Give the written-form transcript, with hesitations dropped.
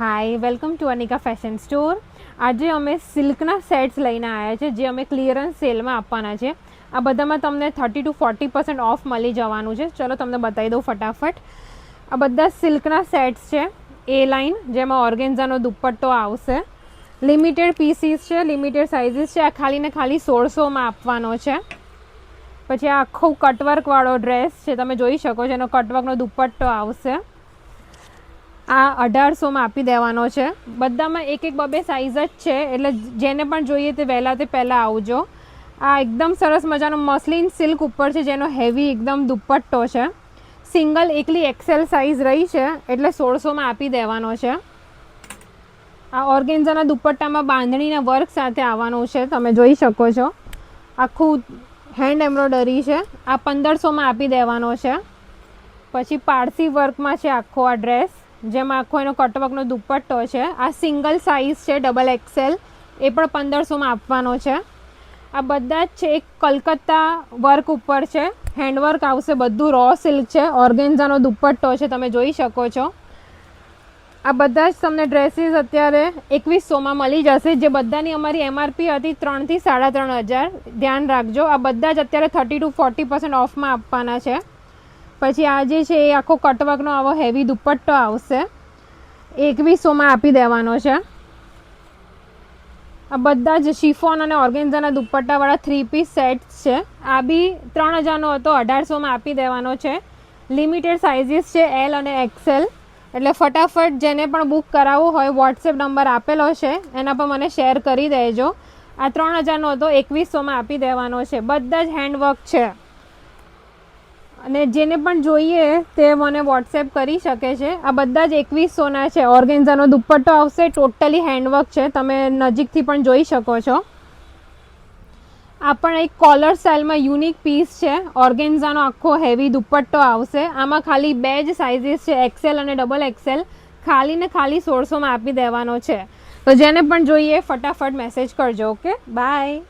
Hi welcome to Anika fashion store. आज अमे सिल्कना sets लईने आया छे जे अमे क्लियरन्स सेल में आपवाना छे। आ बधामां तमने 30 to 40% ऑफ मळी जवानुं छे। चलो तमने बतावी दऊं फटाफट। आ बधा सिल्कना सेट्स छे ए लाइन जेमां ऑर्गेन्झानो दुपट्टो आवशे। लिमिटेड पीसीस छे, लिमिटेड साइजीस छे। आ खाली ने खाली 1600 में आपवानो छे। पछी आ आखो कटवर्क वाळो ड्रेस छे, तमे जोई शको छो। एनो कटवर्कनो दुपट्टो आवशे। आ 1800 में आपी देवानो छे। बधामां एक एक बबे साइज ज छे, एटले जेने पण जोईए ते वहेला ते पहेला आवजो। आ एकदम सरस मजानो मस्लिन सिल्क उपर छे, जेनो हेवी एकदम दुपट्टो छे। सिंगल एकली एक्सेल साइज रही छे, एटले 1600 में आपी देवानो छे। आ ऑर्गेन्झाना दुपट्टामां बांधणीना वर्क साथे आववानुं छे, तमे जोई शको छो। आखुं हेन्ड एम्ब्रोइडरी छे। आ 1500 में आपी देवानो छे। पछी पारसी वर्कमां छे आखो आ ड्रेस, जेमां आखो एनो कटवर्कनो दुपट्टो छे। आ सिंगल साइज छे, डबल एक्सेल, ए पण 1500 में आपवानो छे। आ बधा ज छे एक कलकत्ता वर्क उपर छे, हेन्डवर्क आवशे, बधुं रॉ सिल्क छे। ऑर्गेन्झानो दुपट्टो छे, तमे जोई शको छो। आ बधा ज तमने ड्रेसीस अत्यारे 2100 में मळी जशे, जे बधानी अमारी एमआरपी हती 3 થી 3500। ध्यान राखजो, आ बधा ज अत्यारे 30 to 40% ऑफ में आपवाना छे। पछी आ जे छे ए आखो कटवर्कनो आवो हेवी दुपट्टो आवशे, 2100 में आपी देवानो छे। आ बधा ज शिफॉन अने ऑर्गेन्झाना दुपट्टावाळा 3 पीस सेट्स छे। आ बी 3000 नो हतो, 1800 में आपी देवानो छे। लिमिटेड साइजीस छे एल अने एक्सेल, एटले फटाफट जेने पण बुक कराववुं होय वॉट्सएप नंबर आपेलो छे, एना पर मने शेर करी देजो। आ 3000 नो हतो, 2100 में आपी देवानो छे। बधा ज हेन्डवर्क छे અને જેને પણ જોઈએ તે મને વોટ્સએપ કરી શકે છે। આ બધા જ 2100 છે। ઓર્ગેન્ઝાનો દુપટ્ટો આવશે, ટોટલી હેન્ડવર્ક છે, તમે નજીકથી પણ જોઈ શકો છો। આ પણ એક કોલર સ્ટાઇલમાં યુનિક પીસ છે। ઓર્ગેન્ઝાનો આખો હેવી દુપટ્ટો આવશે। આમાં ખાલી બે જ સાઇઝીસ છે, એક્સેલ અને ડબલ એક્સેલ। ખાલી ને ખાલી 1600 માં આપી દેવાનો છે। તો જેને પણ જોઈએ ફટાફટ મેસેજ કરજો। Okay, by.